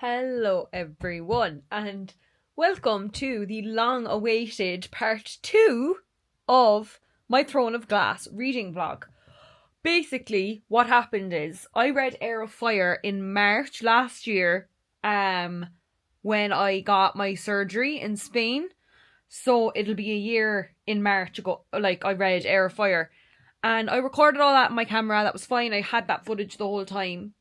Hello, everyone, and welcome to the long-awaited part 2 of my Throne of Glass reading vlog. Basically, what happened is I read Heir of Fire in March last year, when I got my surgery in Spain. So it'll be a year in March ago. Like, I read Heir of Fire, and I recorded all that on my camera. That was fine. I had that footage the whole time.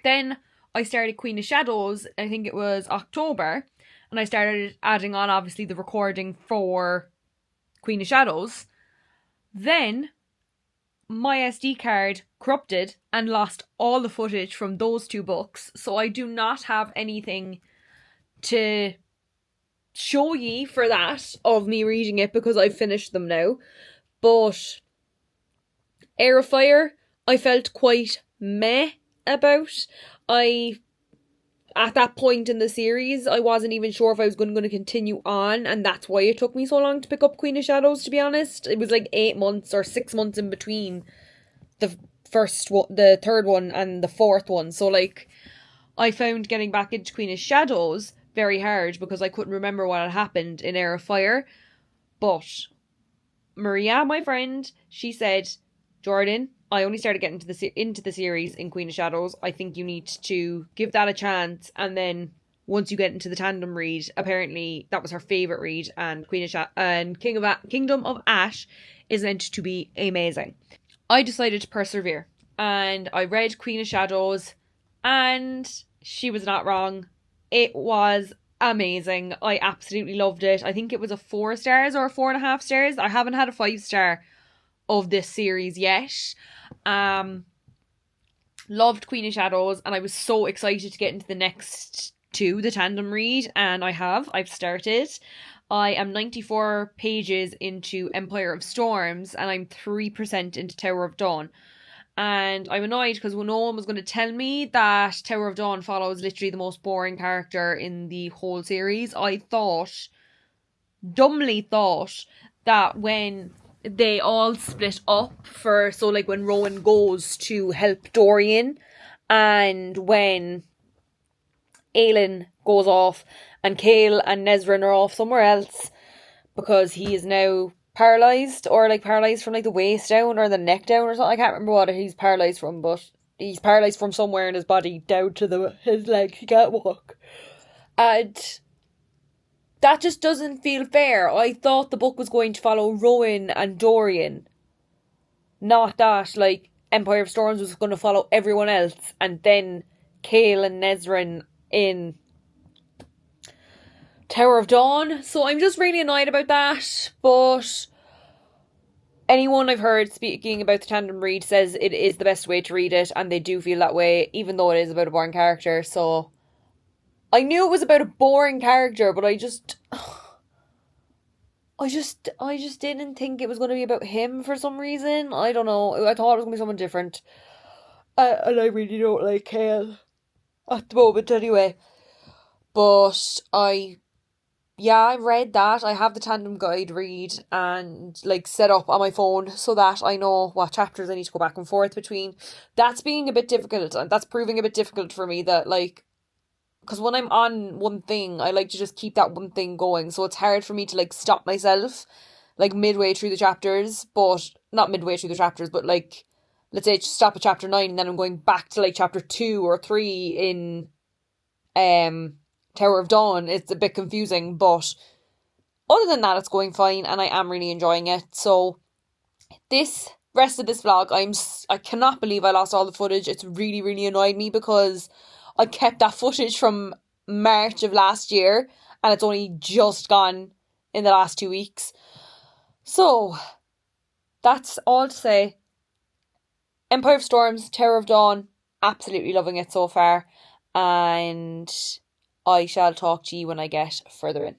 Then I started Queen of Shadows, I think it was October, and I started adding on, obviously, the recording for Queen of Shadows. Then my SD card corrupted and lost all the footage from those two books, so I do not have anything to show ye for that of me reading it because I've finished them now. But Heir of Fire, I felt quite meh about. At that point in the series, I wasn't even sure if I was going to continue on, and that's why it took me so long to pick up Queen of Shadows, to be honest. It was like 8 months or 6 months in between the third one and the fourth one. So, like, I found getting back into Queen of Shadows very hard because I couldn't remember what had happened in Heir of Fire. But Maria, my friend, she said, Jordan, I only started getting into the series in Queen of Shadows. I think you need to give that a chance, and then once you get into the tandem read, apparently that was her favourite read, and Kingdom of Ash is meant to be amazing. I decided to persevere, and I read Queen of Shadows, and she was not wrong. It was amazing. I absolutely loved it. I think it was a 4 stars or a 4.5 stars. I haven't had a 5-star of this series yet. Loved Queen of Shadows, and I was so excited to get into the next two, the tandem read, and I've started. I am 94 pages into Empire of Storms, and I'm 3% into Tower of Dawn. And I'm annoyed because no one was going to tell me that Tower of Dawn follows literally the most boring character in the whole series. I dumbly thought that when they all split up when Rowan goes to help Dorian, and when Aelin goes off and Cale and Nesrin are off somewhere else because he is now paralysed, or like paralysed from like the waist down or the neck down or something. I can't remember what he's paralysed from, but he's paralysed from somewhere in his body down to his leg. He can't walk. And that just doesn't feel fair. I thought the book was going to follow Rowan and Dorian. Not that, like, Empire of Storms was going to follow everyone else, and then Cale and Nesrin in Tower of Dawn. So I'm just really annoyed about that. But anyone I've heard speaking about the tandem read says it is the best way to read it, and they do feel that way, even though it is about a boring character. So I knew it was about a boring character, but I just didn't think it was going to be about him for some reason. I don't know. I thought it was going to be someone different. And I really don't like Cale at the moment anyway. But I read that. I have the tandem guide read and like set up on my phone so that I know what chapters I need to go back and forth between. That's being a bit difficult, and that's proving a bit difficult for me, that like, because when I'm on one thing, I like to just keep that one thing going. So it's hard for me to like stop myself like midway through the chapters, but not midway through the chapters, but like, let's say stop at chapter 9 and then I'm going back to like chapter 2 or 3 in Tower of Dawn. It's a bit confusing, but other than that, it's going fine and I am really enjoying it. So this rest of this vlog, I cannot believe I lost all the footage. It's really, really annoyed me because I kept that footage from March of last year and it's only just gone in the last 2 weeks. So that's all to say. Empire of Storms, Tower of Dawn, absolutely loving it so far, and I shall talk to you when I get further in.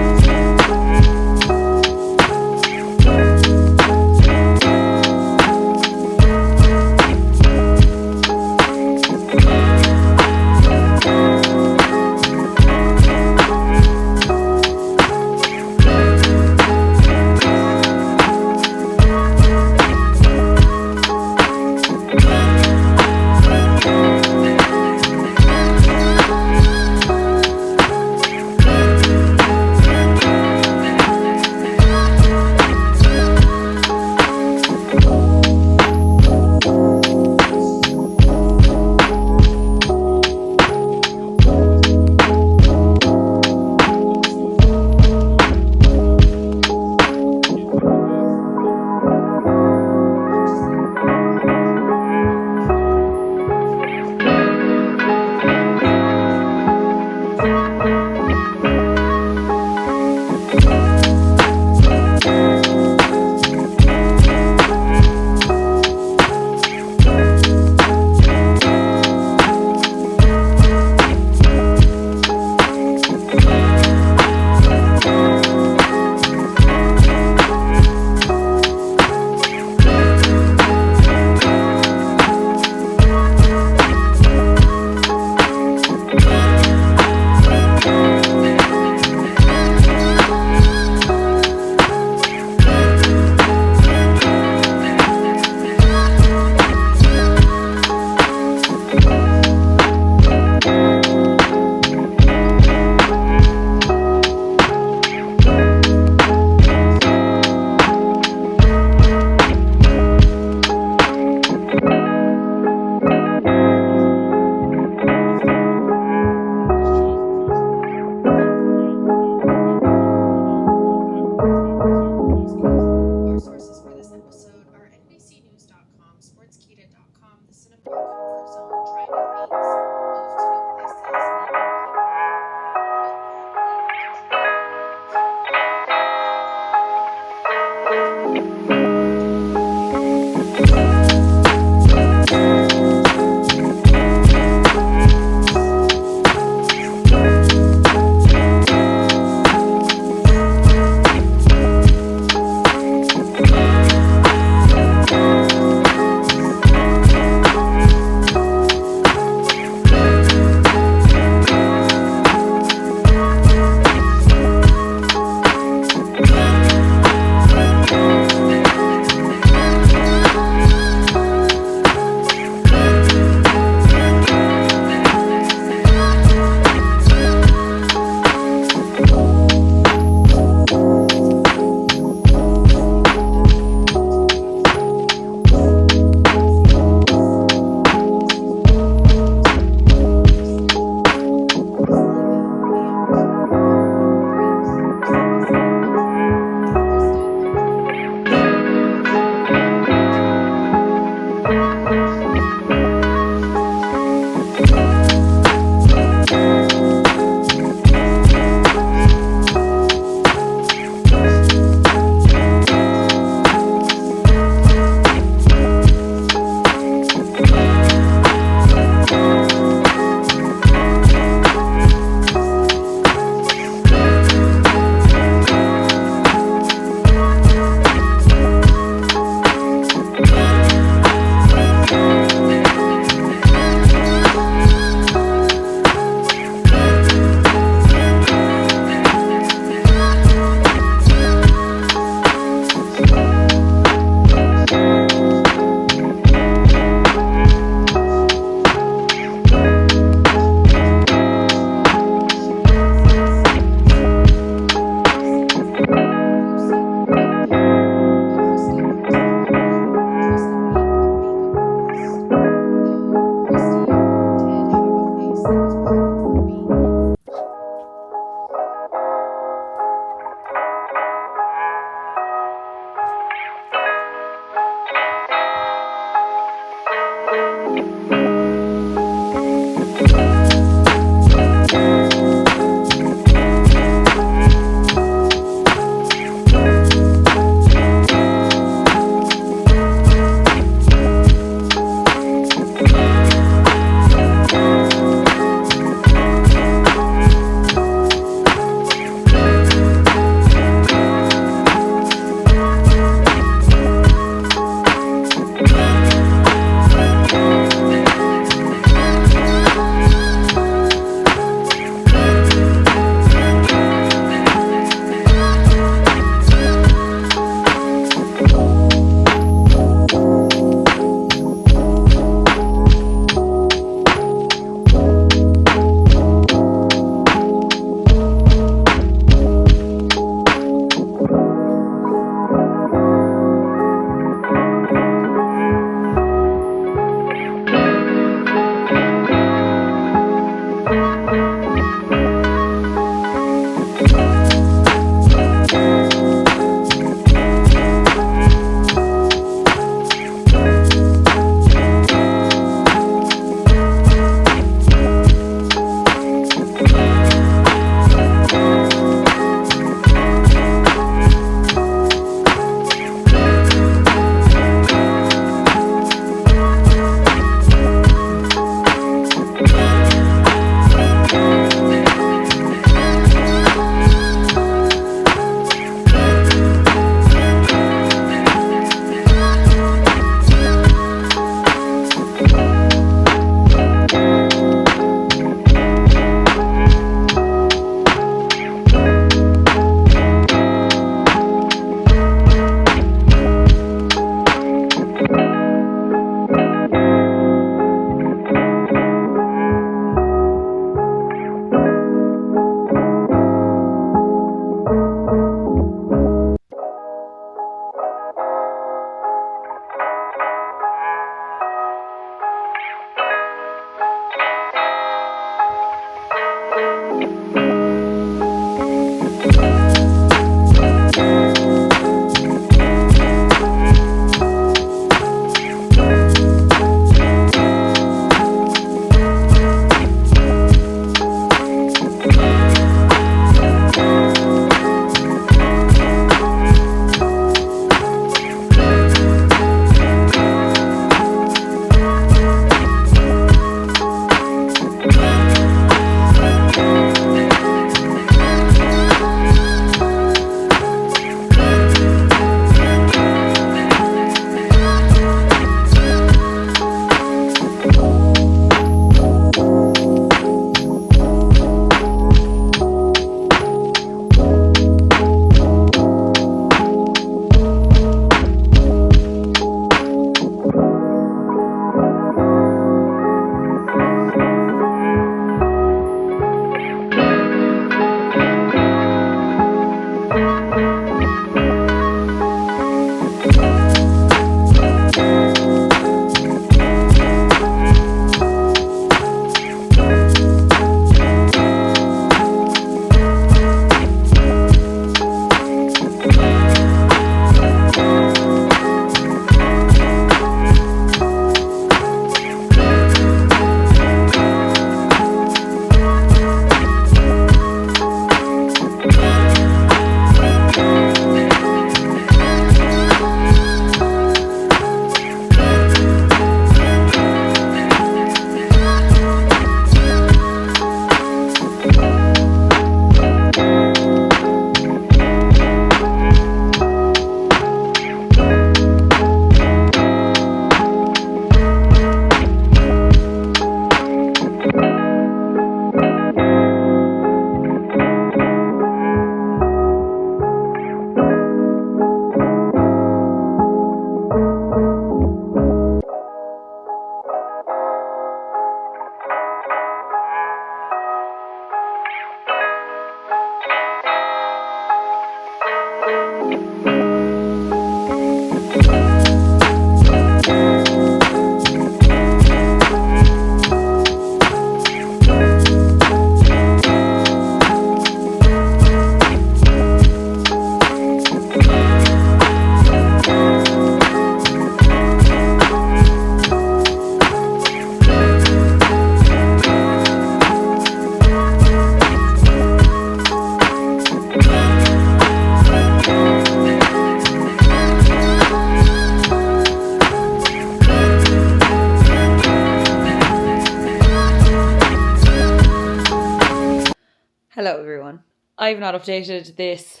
Hello everyone. I've not updated this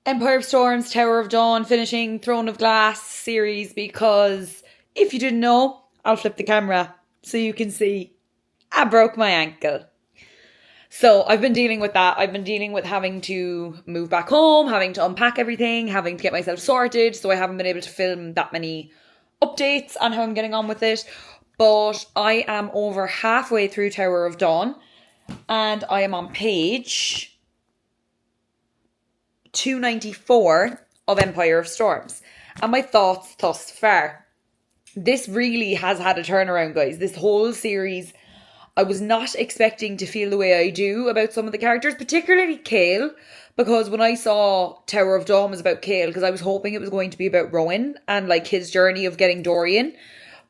Empire of Storms, Tower of Dawn, finishing Throne of Glass series because if you didn't know, I'll flip the camera so you can see I broke my ankle. So I've been dealing with that. I've been dealing with having to move back home, having to unpack everything, having to get myself sorted. So I haven't been able to film that many updates on how I'm getting on with it. But I am over halfway through Tower of Dawn and I am on page 294 of Empire of Storms. And my thoughts thus far. This really has had a turnaround, guys. This whole series, I was not expecting to feel the way I do about some of the characters, particularly Cale, because when I saw Tower of Dawn was about Cale, because I was hoping it was going to be about Rowan and like his journey of getting Dorian.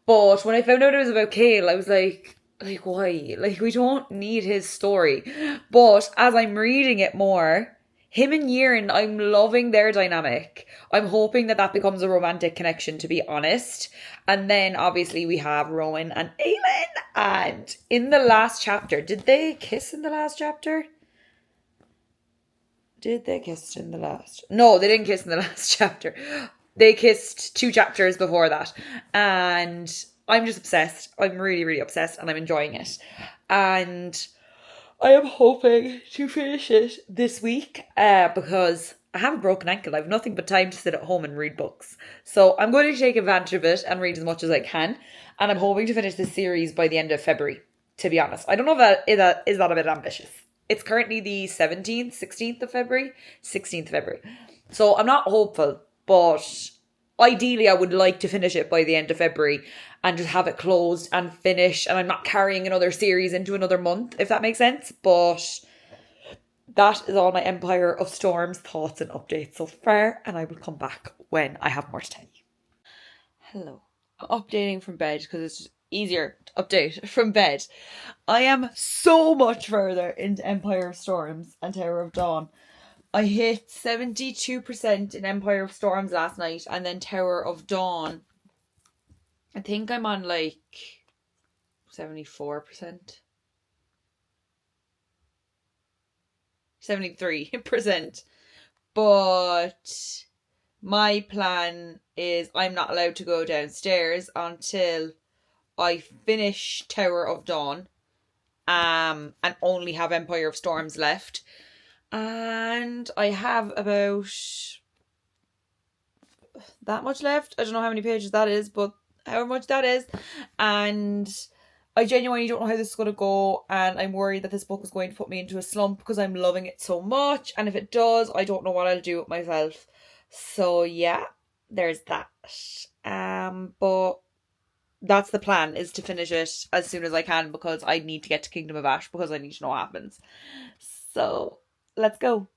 But when I found out it was about Cale, I was like why? Like, we don't need his story. But as I'm reading it more, him and Yrn, I'm loving their dynamic. I'm hoping that becomes a romantic connection, to be honest. And then obviously we have Rowan and Aelin. And in the last chapter, did they kiss in the last chapter? Did they kiss in the last? No, they didn't kiss in the last chapter. They kissed 2 chapters before that. And I'm just obsessed. I'm really, really obsessed and I'm enjoying it. And I am hoping to finish it this week because I have a broken ankle. I have nothing but time to sit at home and read books. So I'm going to take advantage of it and read as much as I can. And I'm hoping to finish this series by the end of February, to be honest. I don't know if that is a bit ambitious. It's currently the 17th, 16th of February? 16th of February. So I'm not hopeful, but ideally I would like to finish it by the end of February and just have it closed and finished. And I'm not carrying another series into another month, if that makes sense. But that is all my Empire of Storms thoughts and updates so far. And I will come back when I have more to tell you. Hello. I'm updating from bed because it's easier to update from bed. I am so much further into Empire of Storms and Tower of Dawn. I hit 72% in Empire of Storms last night, and then Tower of Dawn, I think I'm on like 74%. 73%. But my plan is I'm not allowed to go downstairs until I finish Tower of Dawn and only have Empire of Storms left. And I have about that much left. I don't know how many pages that is, but however much that is. And I genuinely don't know how this is going to go. And I'm worried that this book is going to put me into a slump because I'm loving it so much. And if it does, I don't know what I'll do with myself. So yeah, there's that. But that's the plan, is to finish it as soon as I can because I need to get to Kingdom of Ash because I need to know what happens. So let's go.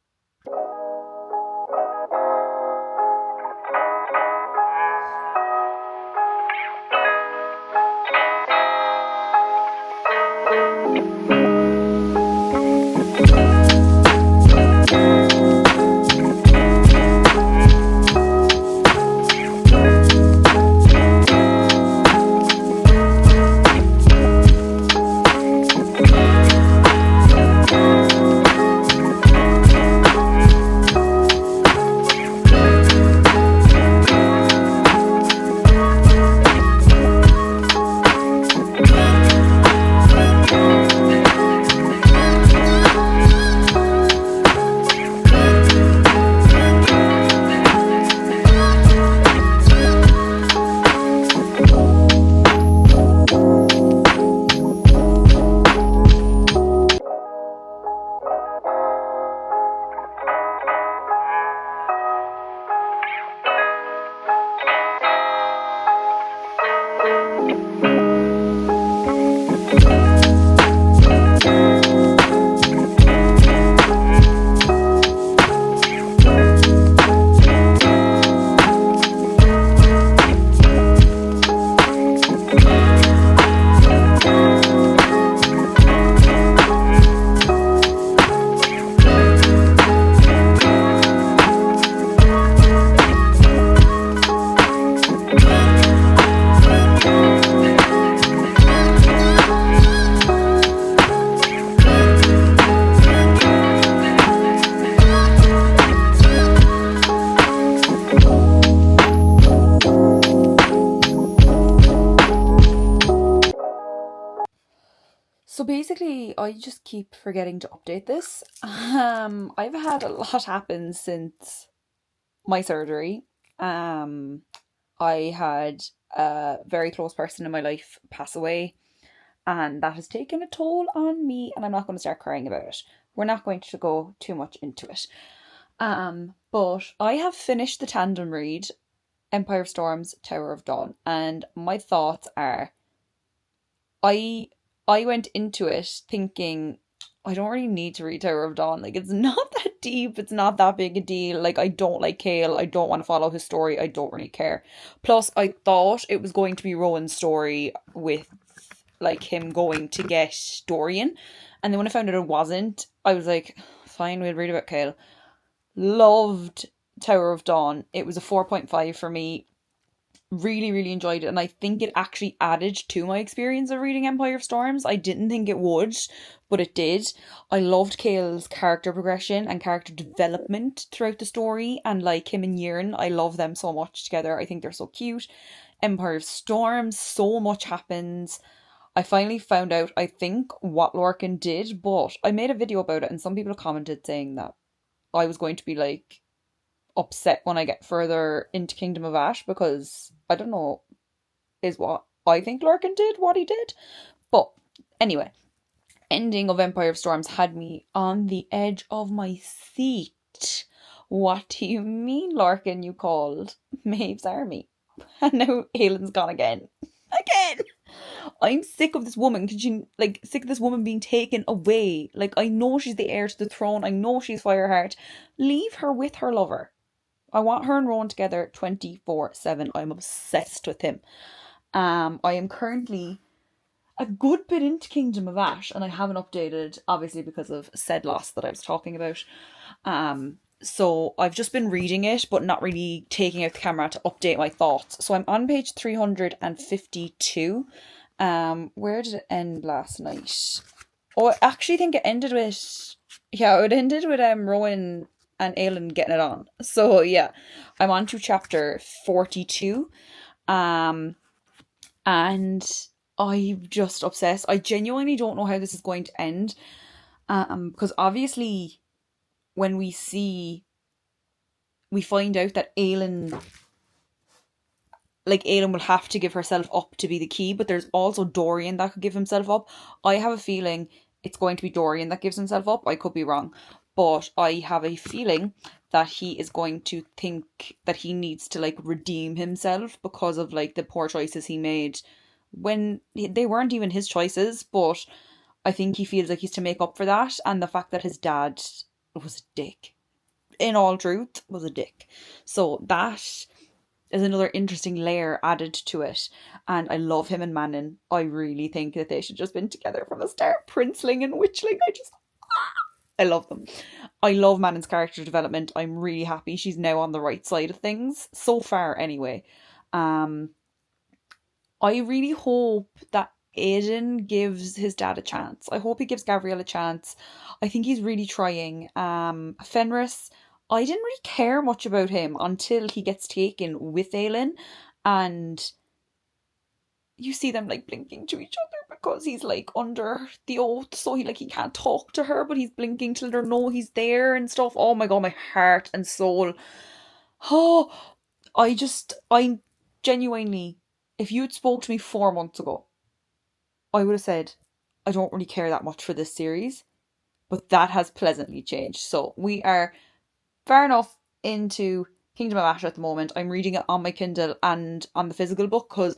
basically, I just keep forgetting to update this. I've had a lot happen since my surgery. I had a very close person in my life pass away, and that has taken a toll on me, and I'm not going to start crying about it. We're not going to go too much into it. But I have finished the tandem read, Empire of Storms, Tower of Dawn, and my thoughts are I I went into it thinking I don't really need to read Tower of Dawn. Like, it's not that deep, it's not that big a deal. Like, I don't like Cale, I don't want to follow his story, I don't really care. Plus, I thought it was going to be Rowan's story with like him going to get Dorian. And then when I found out it wasn't, I was like, fine, we'll read about Cale. Loved Tower of Dawn. It was a 4.5 for me. Really, really enjoyed it, and I think it actually added to my experience of reading Empire of Storms. I didn't think it would, but it did. I loved Cale's character progression and character development throughout the story, and like him and Yrn, I love them so much together. I think they're so cute. Empire of Storms, so much happens. I finally found out, I think, what Lorcan did, but I made a video about it, and some people commented saying that I was going to be like upset when I get further into Kingdom of Ash, because I don't know, is what I think Lorcan did what he did. But anyway, ending of Empire of Storms had me on the edge of my seat. What do you mean, Lorcan, you called Maeve's army? And now Aelin's gone again. Again! I'm sick of this woman. Sick of this woman being taken away. Like, I know she's the heir to the throne. I know she's Fireheart. Leave her with her lover. I want her and Rowan together 24/7. I'm obsessed with him. I am currently a good bit into Kingdom of Ash, and I haven't updated, obviously, because of said loss that I was talking about. So I've just been reading it, but not really taking out the camera to update my thoughts. So I'm on page 352. Where did it end last night? Oh, I actually think it ended with... Yeah, it ended with Rowan and Aelin getting it on. So yeah, I'm on to chapter 42. And I'm just obsessed. I genuinely don't know how this is going to end. Because obviously when we find out that Aelin will have to give herself up to be the key, but there's also Dorian that could give himself up. I have a feeling it's going to be Dorian that gives himself up. I could be wrong. But I have a feeling that he is going to think that he needs to like redeem himself because of like the poor choices he made when they weren't even his choices. But I think he feels like he's to make up for that, and the fact that his dad was a dick, in all truth, was a dick. So that is another interesting layer added to it. And I love him and Manon. I really think that they should just been together from the start. Princeling and Witchling, I love them. I love Manon's character development. I'm really happy she's now on the right side of things. So far, anyway. I really hope that Aiden gives his dad a chance. I hope he gives Gabrielle a chance. I think he's really trying. Fenris, I didn't really care much about him until he gets taken with Aelin, and you see them like blinking to each other because he's like under the oath, so he can't talk to her, but he's blinking to let her know he's there and stuff. Oh my god, my heart and soul. Oh, I genuinely, if you had spoke to me 4 months ago, I would have said I don't really care that much for this series, but that has pleasantly changed. So we are far enough into Kingdom of Ash at the moment. I'm reading it on my Kindle and on the physical book because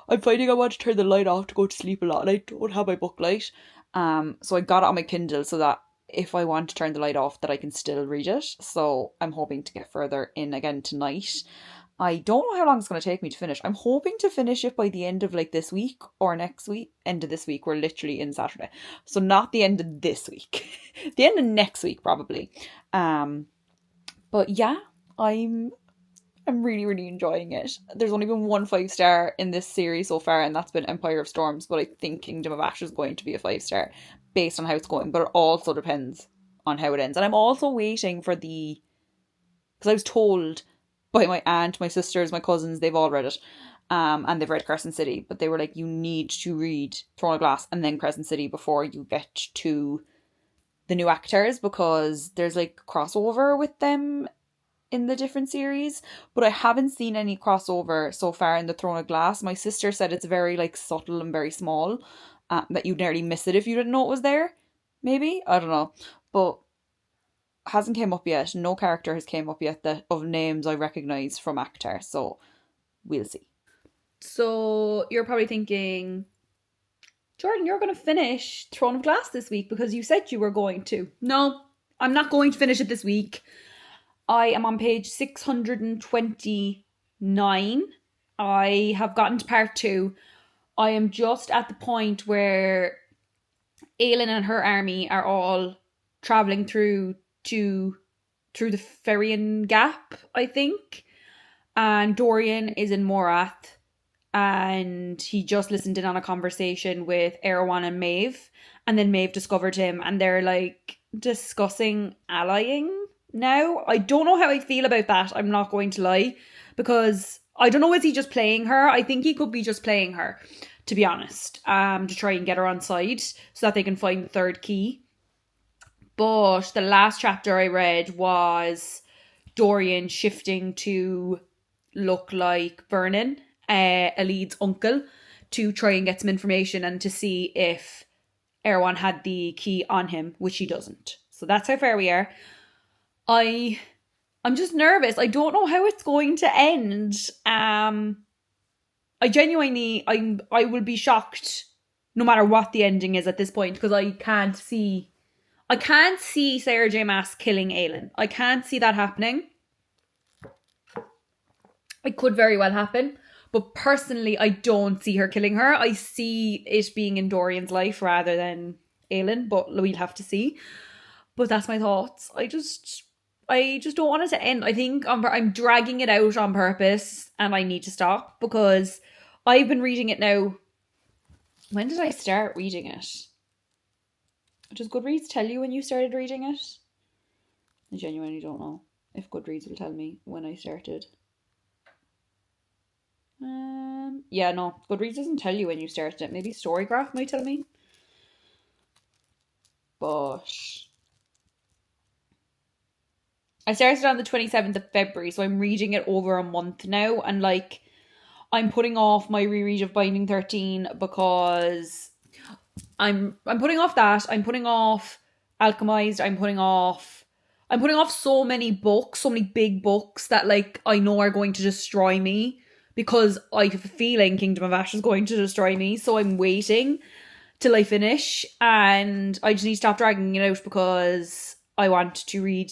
I'm finding I want to turn the light off to go to sleep a lot, and I don't have my book light. So I got it on my Kindle so that if I want to turn the light off, that I can still read it. So I'm hoping to get further in again tonight. I don't know how long it's going to take me to finish. I'm hoping to finish it by the end of like this week or next week. End of this week. We're literally in Saturday. So not the end of this week. The end of next week probably. But yeah, I'm really, really enjoying it. There's only been one 5-star in this series so far, and that's been Empire of Storms, but I think Kingdom of Ash is going to be a 5-star based on how it's going, but it also depends on how it ends. And I'm also waiting for because I was told by my aunt, my sisters, my cousins, they've all read it, and they've read Crescent City, but they were like, you need to read Throne of Glass and then Crescent City before you get to the new actors, because there's like crossover with them in the different series, but I haven't seen any crossover so far in the Throne of Glass. My sister said it's very like subtle and very small, that you'd nearly miss it if you didn't know it was there. Maybe, I don't know, but hasn't came up yet. No character has came up yet that of names I recognise from actor, so we'll see. So you're probably thinking, Jordan, you're going to finish Throne of Glass this week because you said you were going to. No, I'm not going to finish it this week. I am on page 629. I have gotten to part 2. I am just at the point where Aelin and her army are all travelling through the Ferrian Gap, I think. And Dorian is in Morath. And he just listened in on a conversation with Erewhon and Maeve. And then Maeve discovered him. And they're like discussing allying now. I don't know how I feel about that. I'm not going to lie. Because I don't know, is he just playing her? I think he could be just playing her, to be honest. To try and get her on side so that they can find the third key. But the last chapter I read was Dorian shifting to look like Vernon, Elid's uncle, to try and get some information and to see if Erewhon had the key on him, which he doesn't. So that's how far we are. I'm just nervous. I don't know how it's going to end. I will be shocked no matter what the ending is at this point, because I can't see Sarah J. Maas killing Aelin. I can't see that happening. It could very well happen. But personally, I don't see her killing her. I see it being in Dorian's life rather than Aelin, but we'll have to see. But that's my thoughts. I just don't want it to end. I think I'm dragging it out on purpose, and I need to stop because I've been reading it now. When did I start reading it? Does Goodreads tell you when you started reading it? I genuinely don't know if Goodreads will tell me when I started. Yeah, no, Goodreads doesn't tell you when you started it. Maybe Storygraph might tell me. But I started on the 27th of February, so I'm reading it over a month now, and like I'm putting off my reread of Binding 13 because I'm putting off that. I'm putting off Alchemized. I'm putting off so many books, so many big books that like I know are going to destroy me, because I have a feeling Kingdom of Ash is going to destroy me. So I'm waiting till I finish, and I just need to stop dragging it out because I want to read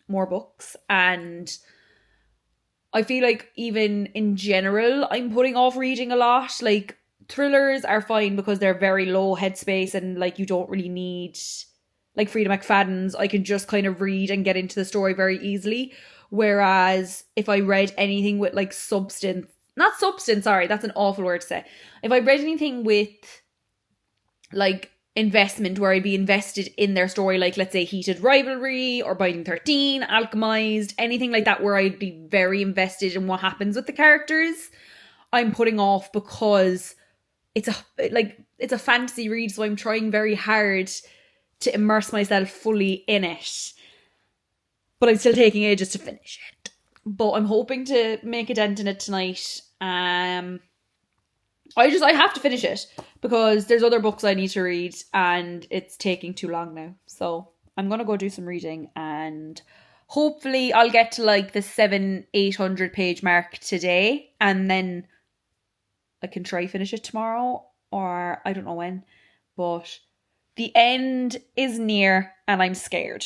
more books. And I feel like even in general, I'm putting off reading a lot. Like thrillers are fine because they're very low headspace and like you don't really need like Frida McFadden's. I can just kind of read and get into the story very easily. Whereas if I read anything with like not substance, sorry, that's an awful word to say. If I read anything with like investment, where I'd be invested in their story, like let's say Heated Rivalry or Binding 13, Alchemized, anything like that where I'd be very invested in what happens with the characters, I'm putting off because it's a fantasy read, so I'm trying very hard to immerse myself fully in it. But I'm still taking ages to finish it. But I'm hoping to make a dent in it tonight. I have to finish it because there's other books I need to read and it's taking too long now. So I'm going to go do some reading and hopefully I'll get to like the 700-800 page mark today, and then I can try finish it tomorrow, or I don't know when. But the end is near and I'm scared.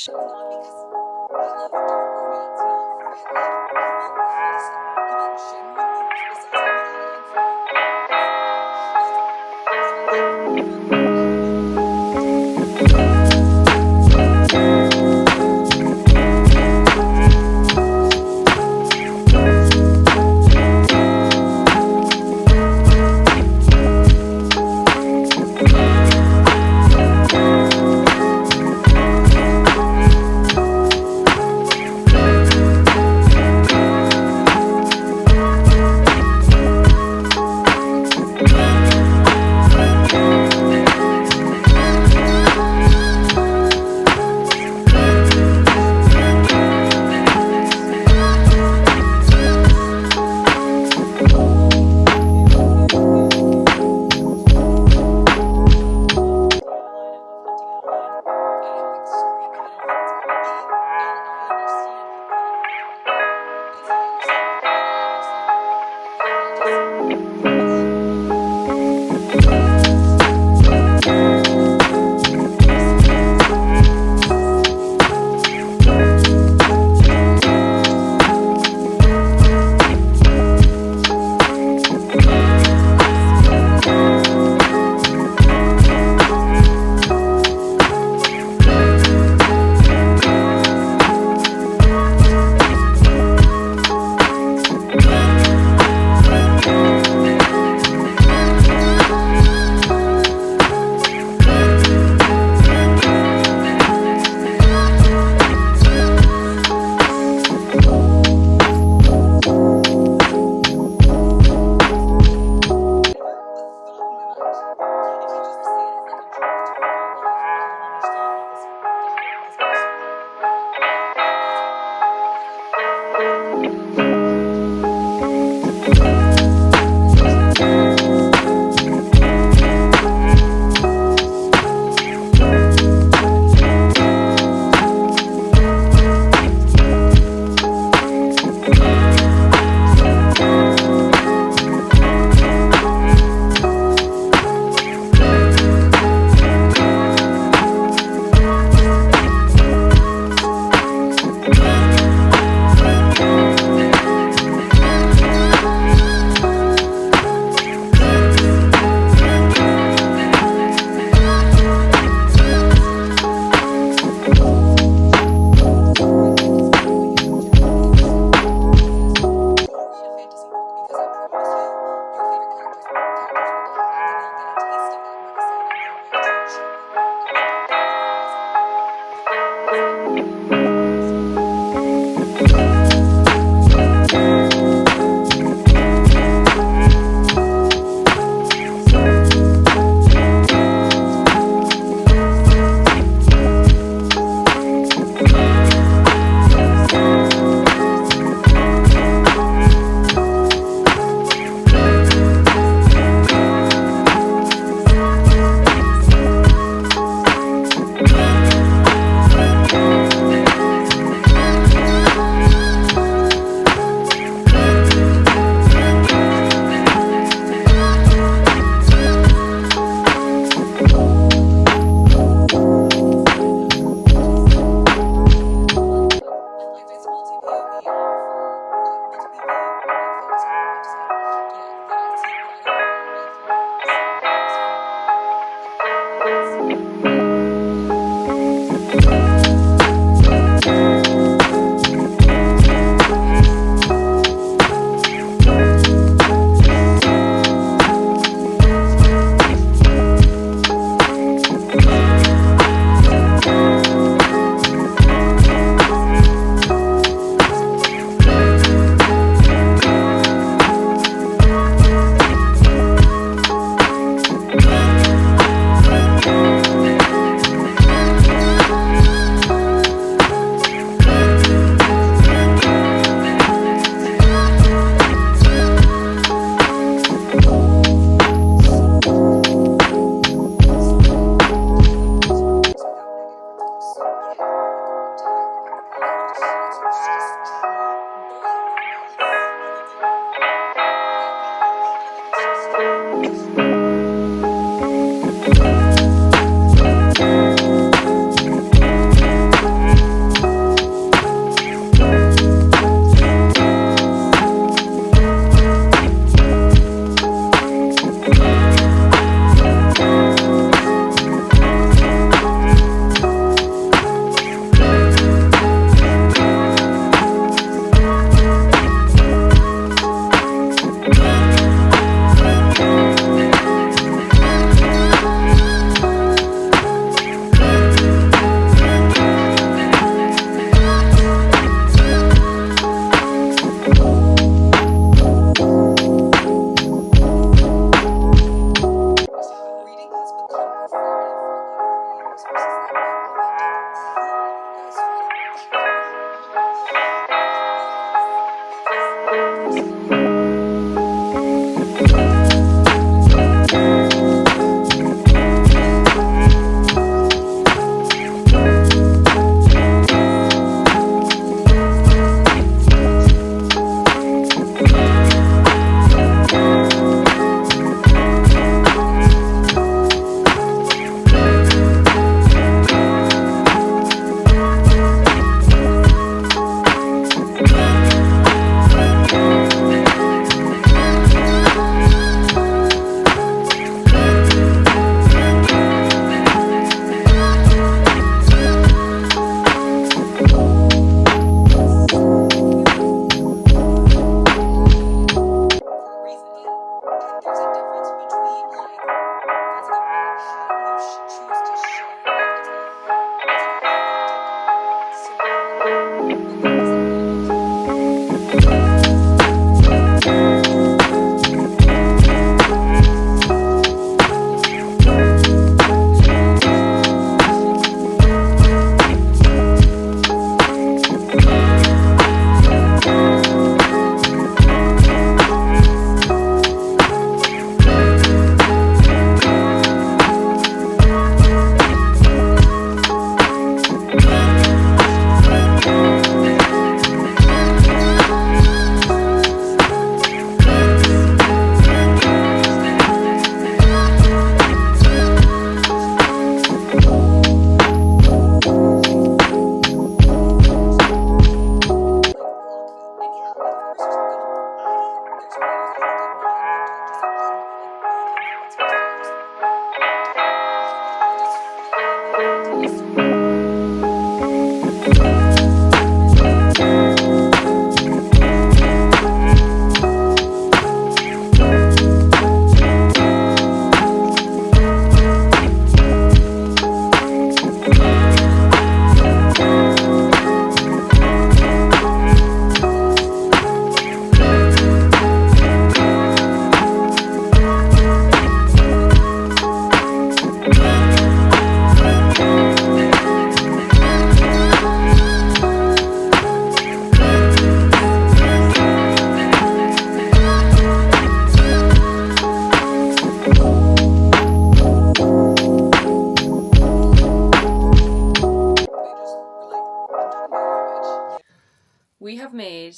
we have made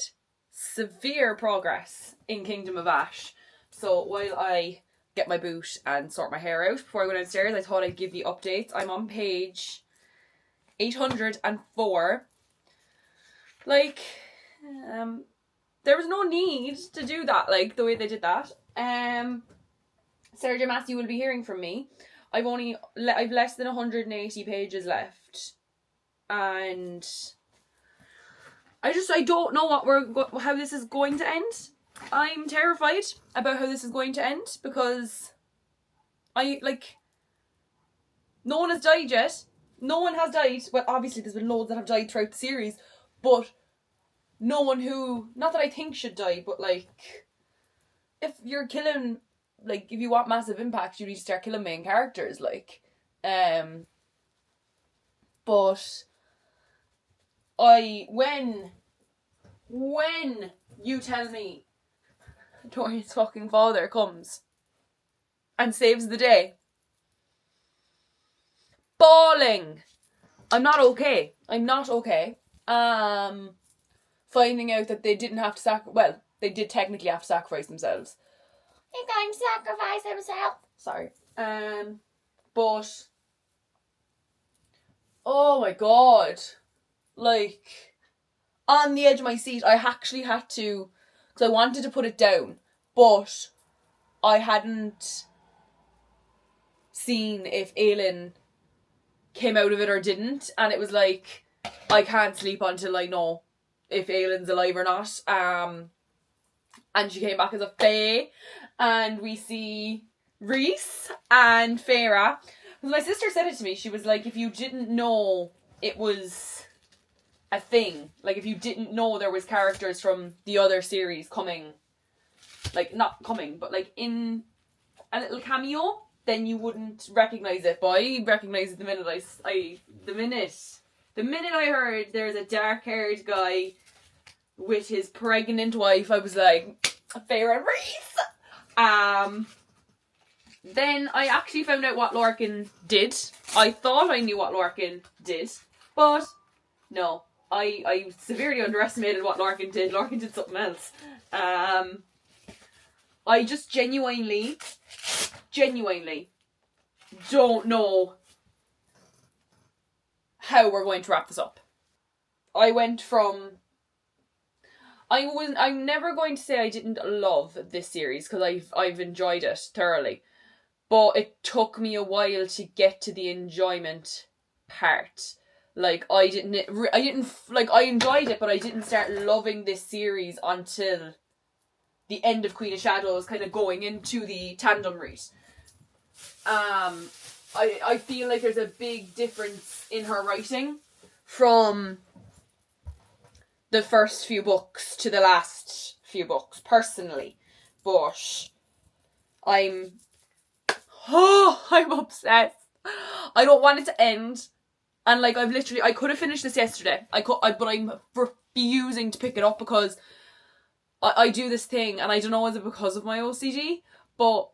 severe progress in Kingdom of Ash. So while I get my boot and sort my hair out before I go downstairs, I thought I'd give the updates. I'm on page 804. Like, there was no need to do that, like, the way they did that. Sarah J. Maas, you will be hearing from me. I've less than 180 pages left. And I don't know how this is going to end. I'm terrified about how this is going to end because no one has died yet. No one has died. Well, obviously there's been loads that have died throughout the series, but no one who, not that I think should die, but like, if you're killing, like, if you want massive impact, you need to start killing main characters, like, but when you tell me Dorian's fucking father comes and saves the day, bawling, I'm not okay. Finding out that they didn't have to they did technically have to sacrifice themselves. He's going to sacrifice himself. Sorry. But oh my god. Like, on the edge of my seat, I actually had to, because I wanted to put it down, but I hadn't seen if Aelin came out of it or didn't, and it was like, I can't sleep until I know if Aelin's alive or not. And she came back as a fae, and we see Rhys and Feyre. My sister said it to me. She was like, if you didn't know it was a thing, like if you didn't know there was characters from the other series coming, like not coming, but like in a little cameo, then you wouldn't recognise it. But I recognised it the minute the minute I heard there's a dark-haired guy with his pregnant wife. I was like, Feyre and Rhys. Then I actually found out what Lorcan did. I thought I knew what Lorcan did, but no. I severely underestimated what Lorcan did. Lorcan did something else. I just genuinely don't know how we're going to wrap this up. I went from... I'm never going to say I didn't love this series, because I've enjoyed it thoroughly. But it took me a while to get to the enjoyment part. Like, I enjoyed it, but I didn't start loving this series until the end of Queen of Shadows, kind of going into the tandem route. I feel like there's a big difference in her writing from the first few books to the last few books, personally. But I'm obsessed. I don't want it to end. And like, I could have finished this yesterday. But I'm refusing to pick it up because I do this thing, and I don't know, is it because of my OCD? But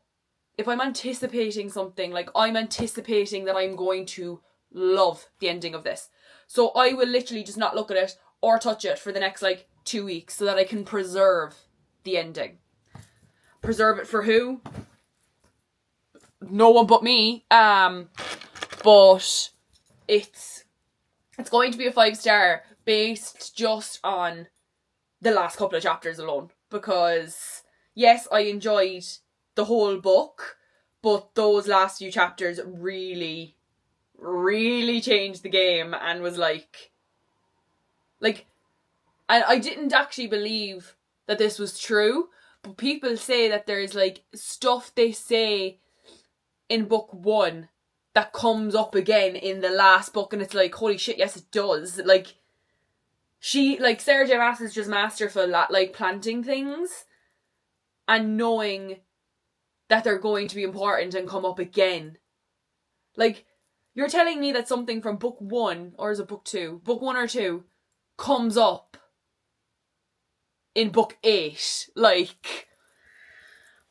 if I'm anticipating something, like, I'm anticipating that I'm going to love the ending of this. So I will literally just not look at it or touch it for the next, 2 weeks so that I can preserve the ending. Preserve it for who? No one but me. But it's going to be a 5-star based just on the last couple of chapters alone. Because, yes, I enjoyed the whole book, but those last few chapters really, really changed the game and was I didn't actually believe that this was true, but people say that there's stuff they say in book 1 that comes up again in the last book, and it's like, holy shit, yes it does. Sarah J. Maas is just masterful at planting things and knowing that they're going to be important and come up again. You're telling me that something from book 1, or is it book 2? Book 1 or 2 comes up in book 8.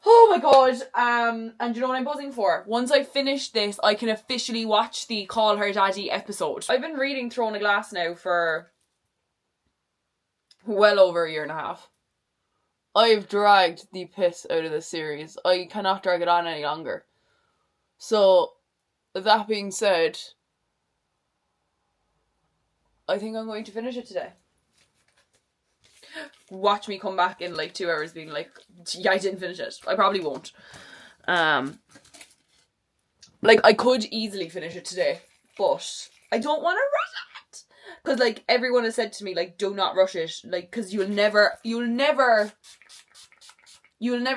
Oh my god. And you know what I'm buzzing for? Once I finish this, I can officially watch the Call Her Daddy episode. I've been reading Throne of Glass now for well over a year and a half. I've dragged the piss out of this series. I cannot drag it on any longer. So, that being said, I think I'm going to finish it today. Watch me come back in like 2 hours being like, yeah, I didn't finish it. I probably won't. Like, I could easily finish it today, but I don't want to rush it. Because, like, everyone has said to me, like, do not rush it. Like, because you'll never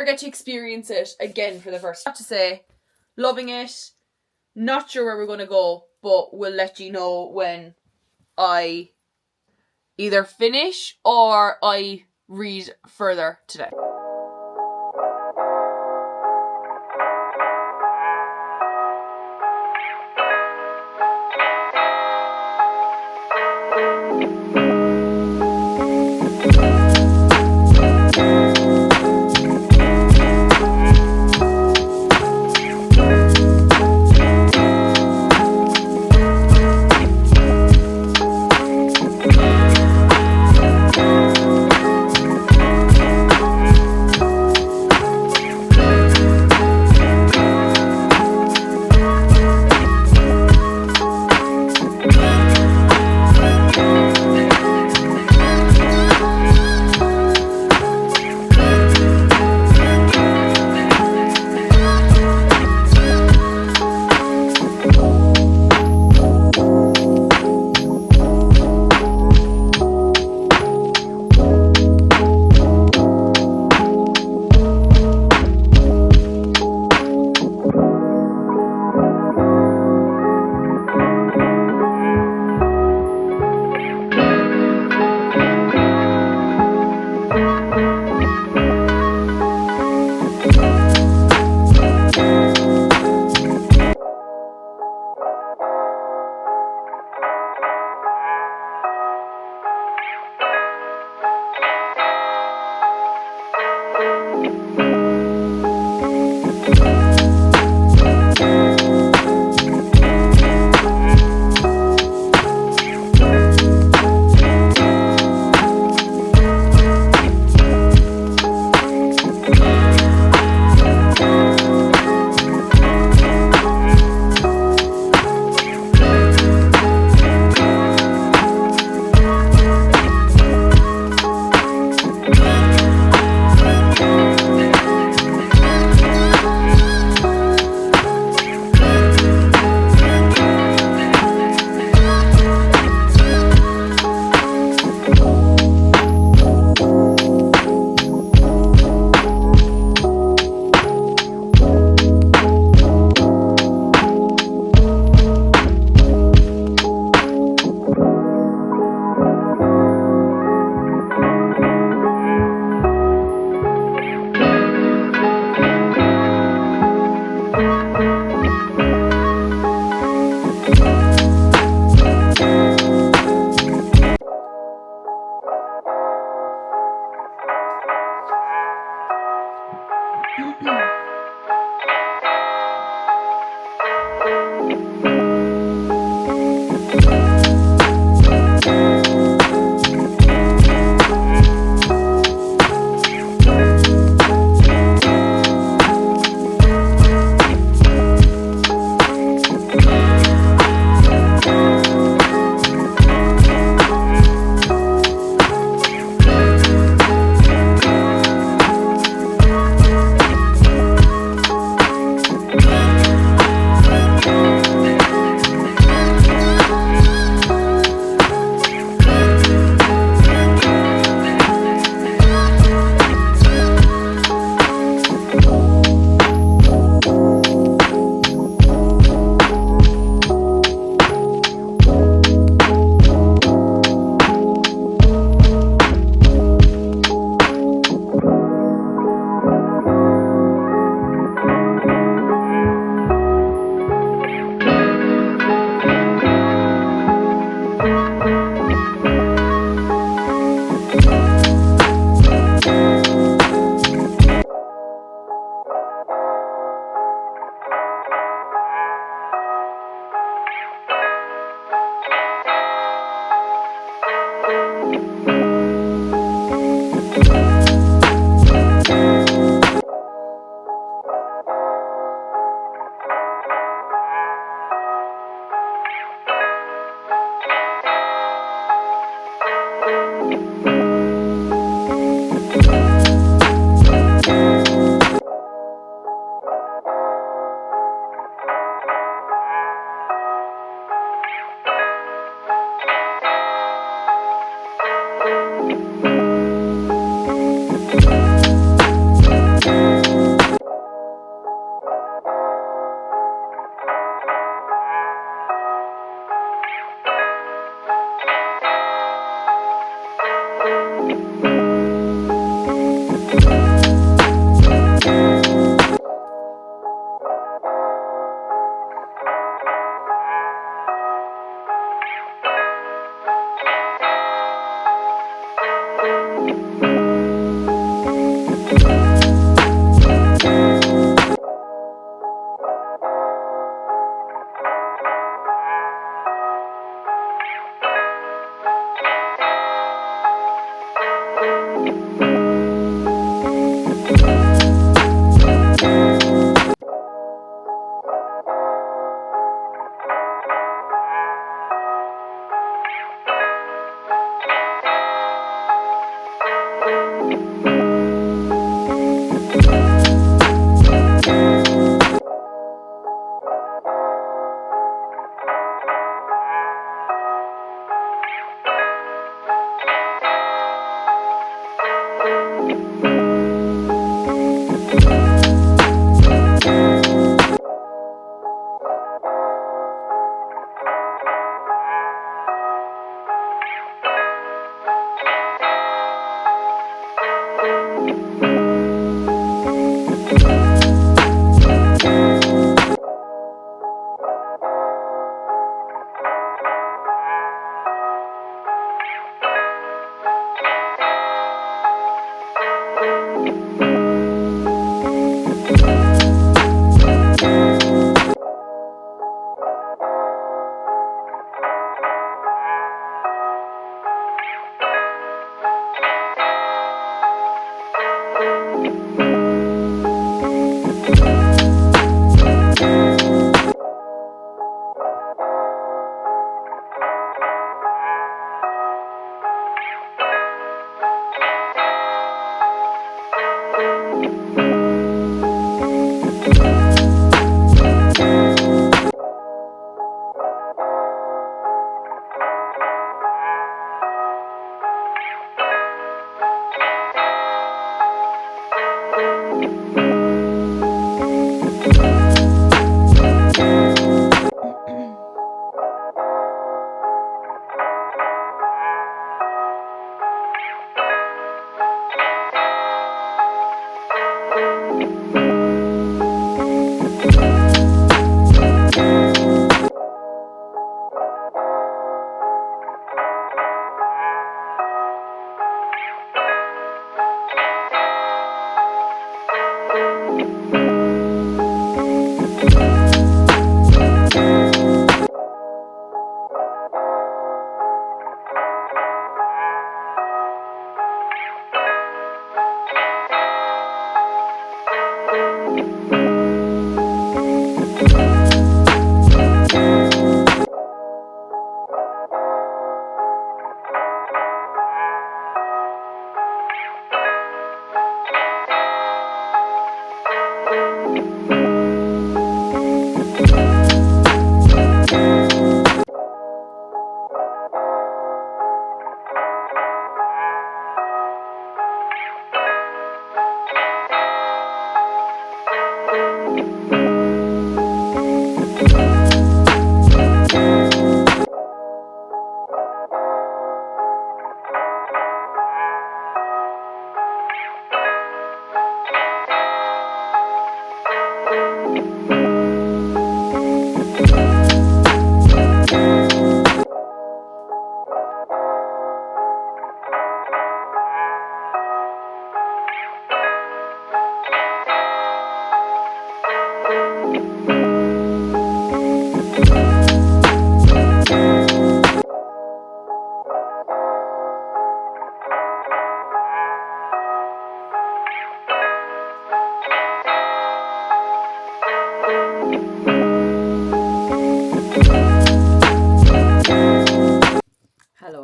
get to experience it again for the first time. Not to say, loving it, not sure where we're going to go, but we'll let you know when I either finish or I read further today.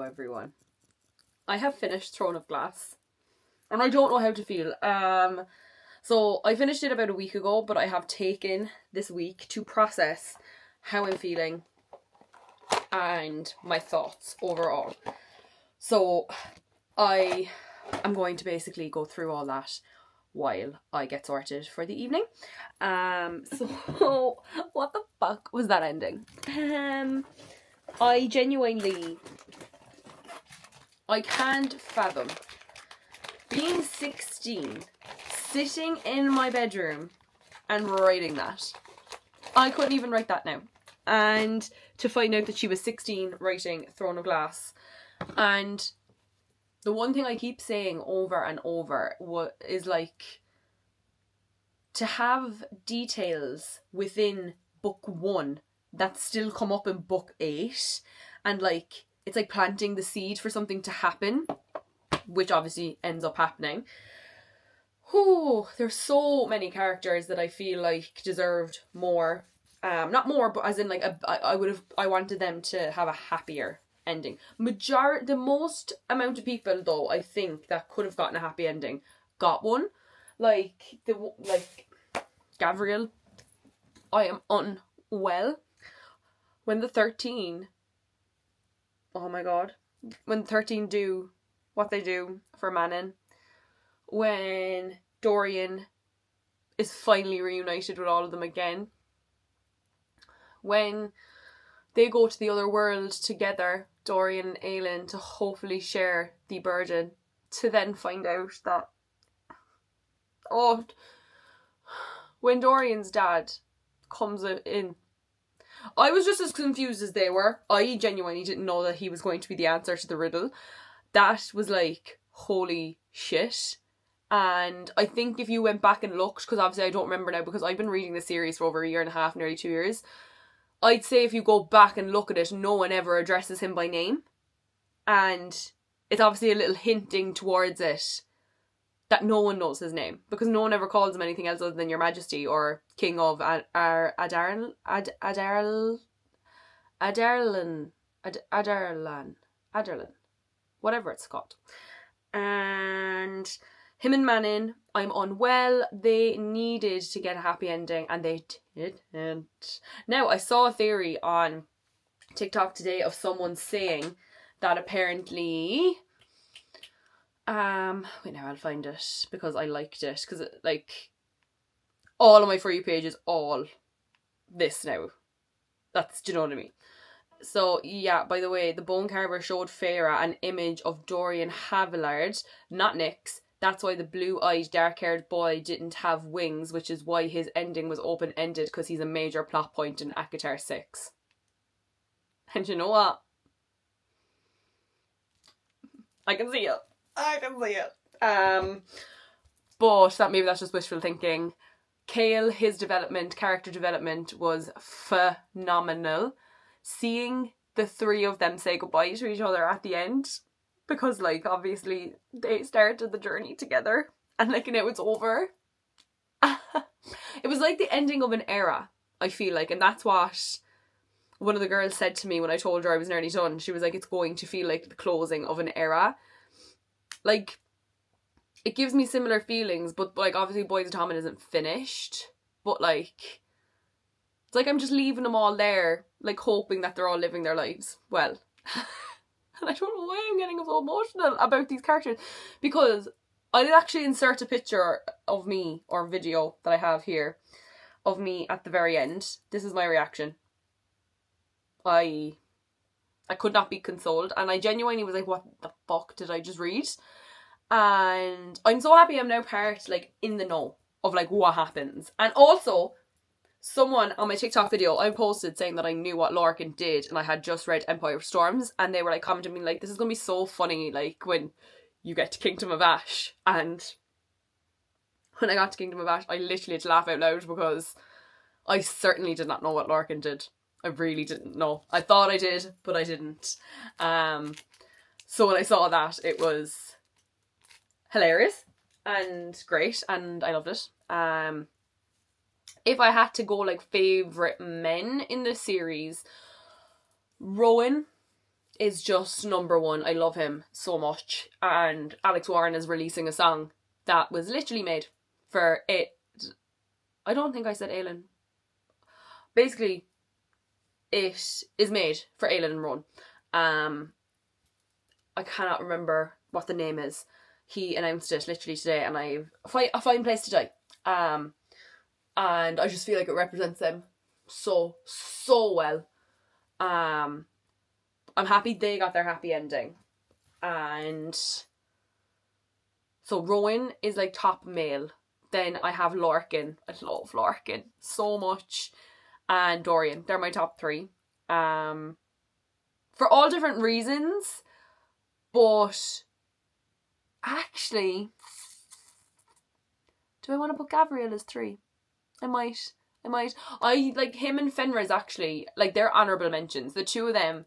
everyone. I have finished Throne of Glass. And I don't know how to feel. So I finished it about a week ago, but I have taken this week to process how I'm feeling and my thoughts overall. So I am going to basically go through all that while I get sorted for the evening. So what the fuck was that ending? I can't fathom being 16, sitting in my bedroom and writing that. I couldn't even write that now. And to find out that she was 16 writing Throne of Glass. And the one thing I keep saying over and over is like, to have details within book 1 that still come up in book 8, and like, it's like planting the seed for something to happen, which obviously ends up happening. There's so many characters that I feel like deserved more. Not more, but as in like I wanted them to have a happier ending. The most amount of people though, I think, that could have gotten a happy ending got one. Like Gabriel, I am unwell. When the 13, oh my god, when 13 do what they do for Manon, when Dorian is finally reunited with all of them again, when they go to the other world together, Dorian and Aelin, to hopefully share the burden, to then find out that, when Dorian's dad comes in, I was just as confused as they were. I genuinely didn't know that he was going to be the answer to the riddle. That was like, holy shit. And I think if you went back and looked, because obviously I don't remember now because I've been reading the series for over a year and a half, nearly 2 years, I'd say if you go back and look at it, no one ever addresses him by name. And it's obviously a little hinting towards it that no one knows his name, because no one ever calls him anything else other than Your Majesty or King of Adarlan, whatever it's called. And him and Manon, I'm unwell. They needed to get a happy ending and they didn't. Now, I saw a theory on TikTok today of someone saying that apparently, wait, now I'll find it because I liked it, because like, all of my For You page is all this now. That's, do you know what I mean? So, yeah, by the way, the Bone Carver showed Feyre an image of Dorian Havillard, not Nyx. That's why the blue-eyed, dark-haired boy didn't have wings, which is why his ending was open-ended, because he's a major plot point in ACOTAR 6. And you know what? I can see it. But maybe that's just wishful thinking. Cale, his character development was phenomenal. Seeing the three of them say goodbye to each other at the end, because like obviously they started the journey together and like now it's over. It was like the ending of an era, I feel like, and that's what one of the girls said to me when I told her I was nearly done. She was like, it's going to feel like the closing of an era. Like, it gives me similar feelings, but like obviously Boys of Tommen isn't finished, but like, it's like I'm just leaving them all there, like hoping that they're all living their lives well. And I don't know why I'm getting so emotional about these characters, because I did actually insert a picture of me, or video that I have here, of me at the very end. This is my reaction. I could not be consoled, and I genuinely was like, what the fuck did I just read? And I'm so happy I'm now part, like, in the know of, like, what happens. And also, someone on my TikTok video I posted saying that I knew what Lorcan did and I had just read Empire of Storms, and they were like commenting me like, this is going to be so funny, like, when you get to Kingdom of Ash. And when I got to Kingdom of Ash, I literally had to laugh out loud because I certainly did not know what Lorcan did. I really didn't know. I thought I did, but I didn't. So when I saw that, it was hilarious and great, and I loved it. If I had to go like favourite men in the series, Rowan is just number one. I love him so much. And Alex Warren is releasing a song that was literally made for it. I don't think I said Aylin. Basically, it is made for Aylin and Ron. I cannot remember what the name is. He announced it literally today, and I've a fine place to die. And I just feel like it represents them so well. I'm happy they got their happy ending. And so Rowan is like top male. Then I have Lorcan. I love Lorcan so much. And Dorian. They're my top three. For all different reasons. But actually, do I want to put Gabriel as 3? I might. I like him and Fenris actually. Like, they're honourable mentions. The two of them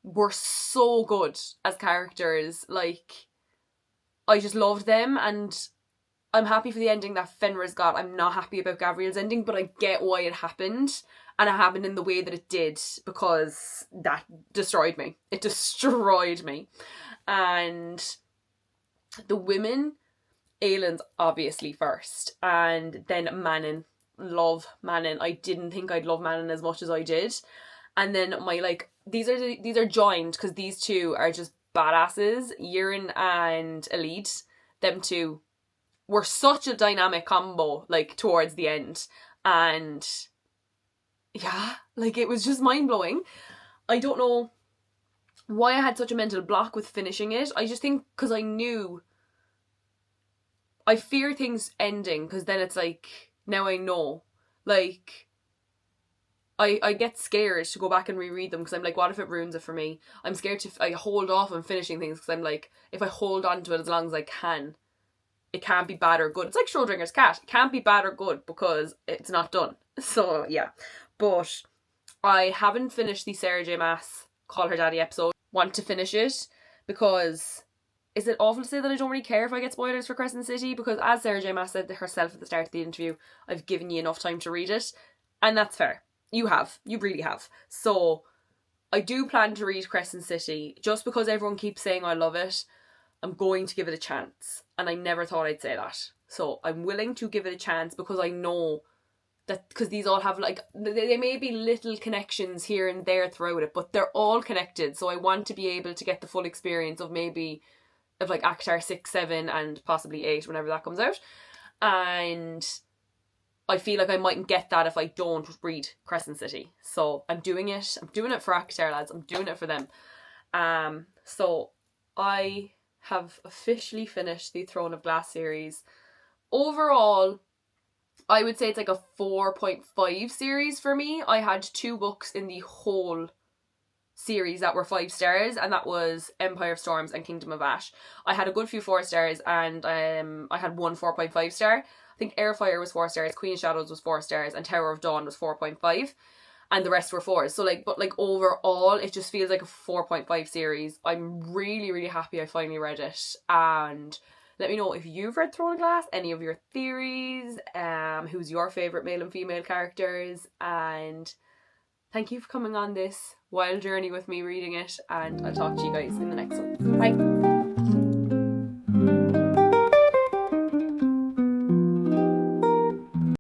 were so good as characters. Like, I just loved them, and I'm happy for the ending that Fenris got. I'm not happy about Gabriel's ending, but I get why it happened. And it happened in the way that it did, because that destroyed me. It destroyed me. And the women, Aylin's obviously first. And then Manon. Love Manon. I didn't think I'd love Manon as much as I did. And then my, like, these are joined because these two are just badasses. Euron and Elite, them two were such a dynamic combo, like, towards the end. And yeah, like, it was just mind-blowing. I don't know why I had such a mental block with finishing it. I just think because I knew, I fear things ending, because then it's like, now I know. Like, I get scared to go back and reread them, because I'm like, what if it ruins it for me? I'm scared I hold off on finishing things, because I'm like, if I hold on to it as long as I can, it can't be bad or good. It's like Schrodinger's cat. It can't be bad or good because it's not done. So, yeah. But I haven't finished the Sarah J. Maas Call Her Daddy episode. Want to finish it because, is it awful to say that I don't really care if I get spoilers for Crescent City? Because as Sarah J. Maas said herself at the start of the interview, I've given you enough time to read it. And that's fair. You have. You really have. So I do plan to read Crescent City. Just because everyone keeps saying I love it, I'm going to give it a chance. And I never thought I'd say that. So I'm willing to give it a chance, because I know that, because these all have, like, they may be little connections here and there throughout it, but they're all connected. So I want to be able to get the full experience of like Akhtar 6, 7 and possibly 8 whenever that comes out. And I feel like I mightn't get that if I don't read Crescent City. So I'm doing it. I'm doing it for Akhtar, lads. I'm doing it for them. So I have officially finished the Throne of Glass series. Overall, I would say it's like a 4.5 series for me. I had 2 books in the whole series that were 5 stars, and that was Empire of Storms and Kingdom of Ash. I had a good few 4 stars, and I had one 4.5 star. I think Airfire was 4 stars, Queen of Shadows was 4 stars, and Tower of Dawn was 4.5, and the rest were 4s. So like, but like overall, it just feels like a 4.5 series. I'm really, really happy I finally read it. And let me know if you've read Throne of Glass, any of your theories, who's your favourite male and female characters, and thank you for coming on this wild journey with me reading it, and I'll talk to you guys in the next one. Bye!